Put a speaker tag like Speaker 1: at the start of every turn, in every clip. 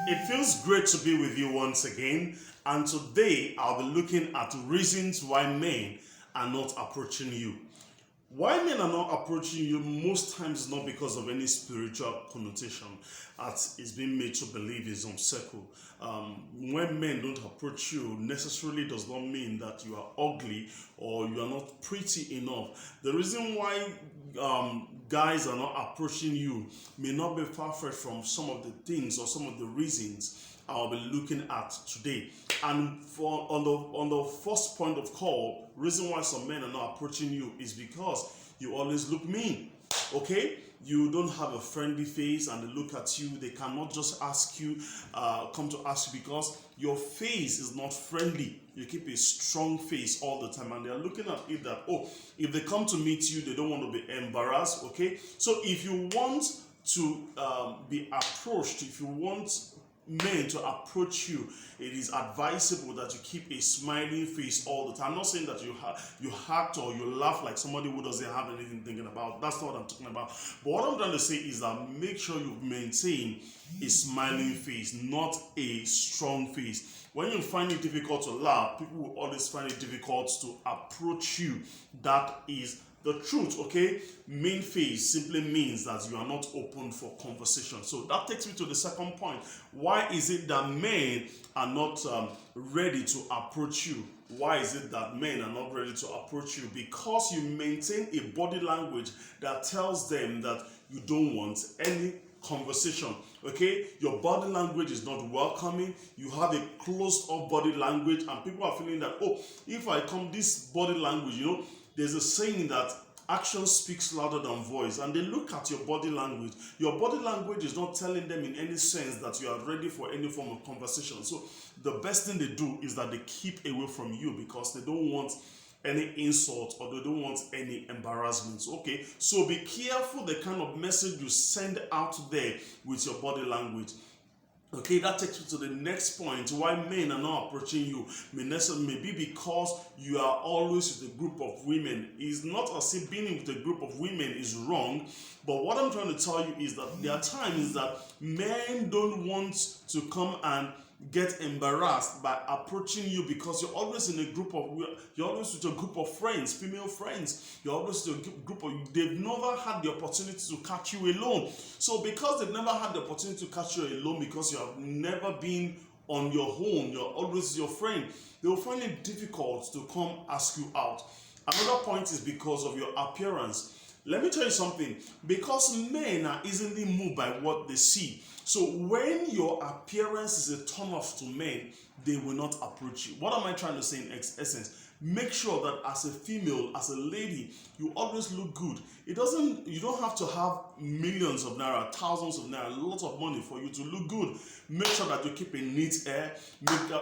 Speaker 1: It feels great to be with you once again, and today I'll be looking at reasons why men are not approaching you. Why men are not approaching you most times not because of any spiritual connotation as is being made to believe in some circle. When men don't approach you necessarily does not mean that you are ugly or you are not pretty enough. The reason why guys are not approaching you may not be far-fetched from some of the things or some of the reasons I'll be looking at today. And for on the first point of call, reason why some men are not approaching you is because you always look mean. Okay, you don't have a friendly face, and they look at you. They cannot just ask you, come to ask you because your face is not friendly. You keep a strong face all the time, and they are looking at it that, oh, if they come to meet you, they don't want to be embarrassed. Okay, so if you want to be approached, if you want men to approach you, it is advisable that you keep a smiling face all the time. I'm not saying that you act or you laugh like somebody who doesn't have anything thinking about. That's not what I'm talking about. But what I'm trying to say is that make sure you maintain a smiling face, not a strong face. When you find it difficult to laugh, people will always find it difficult to approach you. That is the truth, okay? Main face simply means that you are not open for conversation. So that takes me to the second point. Why is it that men are not ready to approach you? Why is it that men are not ready to approach you? Because you maintain a body language that tells them that you don't want any conversation. Okay, your body language is not welcoming. You have a closed up body language, and people are feeling that, oh, if I come this body language, there's a saying that action speaks louder than voice, and they look at your body language. Your body language is not telling them in any sense that you are ready for any form of conversation. So the best thing they do is that they keep away from you because they don't want any insult or they don't want any embarrassments. Okay, so be careful the kind of message you send out there with your body language. Okay, that takes you to the next point. Why men are not approaching you may be because you are always with a group of women. It's not as if being with a group of women is wrong, but what I'm trying to tell you is that there are times that men don't want to come and get embarrassed by approaching you because you're always with a group of friends, female friends. You're always with a group of, they've never had the opportunity to catch you alone. So because they've never had the opportunity to catch you alone, because you have never been on your own, you're always your friend, they will find it difficult to come ask you out. Another point is because of your appearance. Let me tell you something, because men are easily moved by what they see. So when your appearance is a turn off to men, they will not approach you. What am I trying to say in essence? Make sure that as a female, as a lady, you always look good. You don't have to have millions of naira, thousands of naira, lots of money for you to look good. Make sure that you keep a neat hair.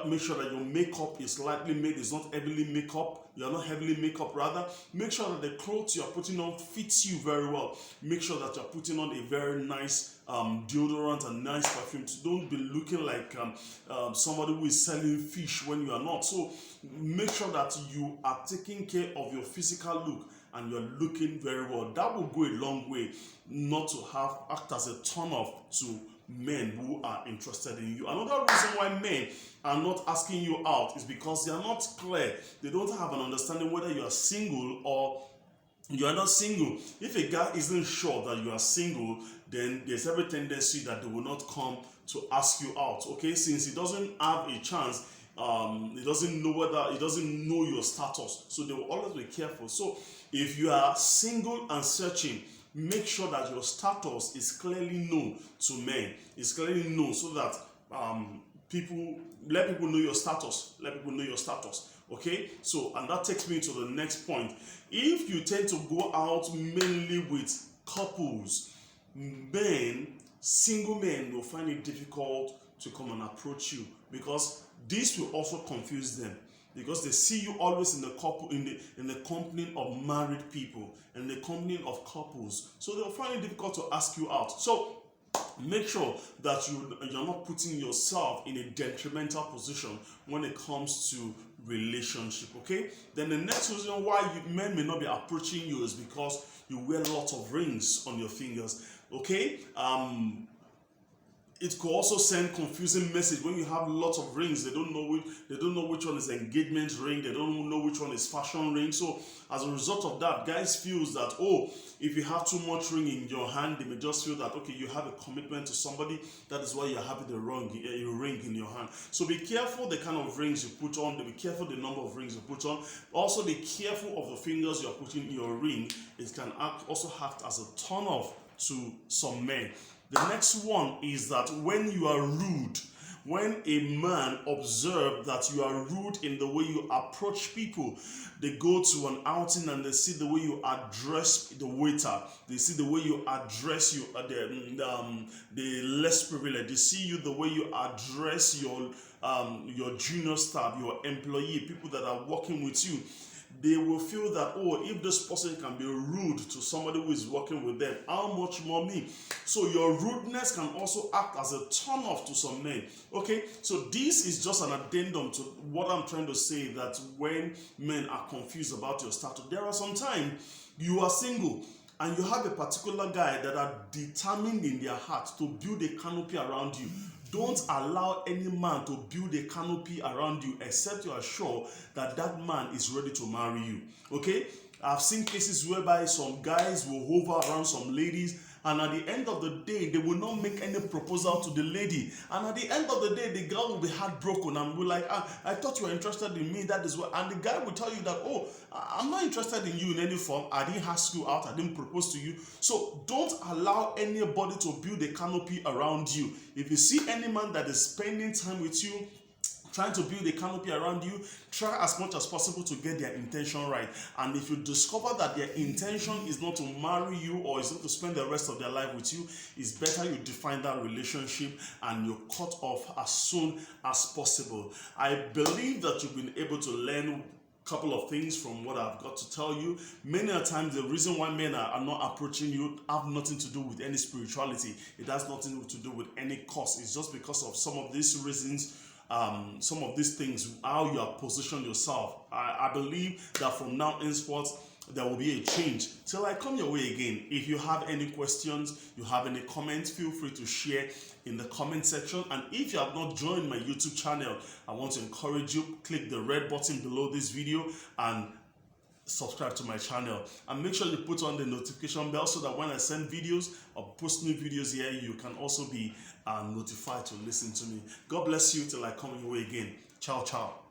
Speaker 1: Make sure that your makeup is lightly made. It's not heavily makeup. You're not heavily makeup rather. Make sure that the clothes you're putting on fits you very well. Make sure that you're putting on a very nice deodorant and nice perfume. So don't be looking like somebody who is selling fish when you are not. So make sure that you are taking care of your physical look and you're looking very well. That will go a long way not to act as a turn off to men who are interested in you. Another reason why men are not asking you out is because they are not clear. They don't have an understanding whether you are single or you are not single. If a guy isn't sure that you are single, then there's every tendency that they will not come to ask you out. Okay, since he doesn't have a chance, he doesn't know your status, so they will always be careful. So if you are single and searching, make sure that your status is clearly known to men. It's clearly known so that let people know your status. Let people know your status. Okay, so and that takes me to the next point. If you tend to go out mainly with couples, single men will find it difficult to come and approach you because this will also confuse them. Because they see you always in the company of married people, in the company of couples, so they'll find it difficult to ask you out. So make sure that you're not putting yourself in a detrimental position when it comes to relationship. Okay, then the next reason why men may not be approaching you is because you wear lots of rings on your fingers. Okay, It could also send confusing message when you have lots of rings. They don't know which one is engagement ring. They don't know which one is fashion ring. So as a result of that, guys feels that, oh, if you have too much ring in your hand, they may just feel that, okay, you have a commitment to somebody. That is why you're having the ring in your hand. So be careful the kind of rings you put on. Be careful the number of rings you put on. Also be careful of the fingers you're putting in your ring. It can also act as a turn off to some men. The next one is that when you are rude, when a man observes that you are rude in the way you approach people, they go to an outing and they see the way you address the waiter, they see the way you address the less privileged, they see you the way you address your junior staff, your employee, people that are working with you. They will feel that, oh, if this person can be rude to somebody who is working with them, how much more me? So your rudeness can also act as a turn-off to some men. Okay, so this is just an addendum to what I'm trying to say, that when men are confused about your status, there are some times you are single and you have a particular guy that are determined in their heart to build a canopy around you. Don't allow any man to build a canopy around you except you are sure that that man is ready to marry you. Okay? I've seen cases whereby some guys will hover around some ladies, and at the end of the day, they will not make any proposal to the lady. And at the end of the day, the girl will be heartbroken and will be like, I thought you were interested in me, that is what. And the guy will tell you that, oh, I'm not interested in you in any form. I didn't ask you out. I didn't propose to you. So don't allow anybody to build a canopy around you. If you see any man that is spending time with you, trying to build a canopy around you, try as much as possible to get their intention right. And if you discover that their intention is not to marry you or is not to spend the rest of their life with you, it's better you define that relationship and you cut off as soon as possible. I believe that you've been able to learn couple of things from what I've got to tell you. Many a times the reason why men are not approaching you have nothing to do with any spirituality. It has nothing to do with any cause. It's just because of some of these reasons, some of these things, how you have positioned yourself. I believe that from now henceforth there will be a change. Till I come your way again, if you have any questions, you have any comments, feel free to share in the comment section. And if you have not joined my YouTube channel, I want to encourage you, click the red button below this video and subscribe to my channel, and make sure you put on the notification bell so that when I send videos or post new videos here, you can also be notified to listen to me. God bless you till I come your way again. Ciao, ciao.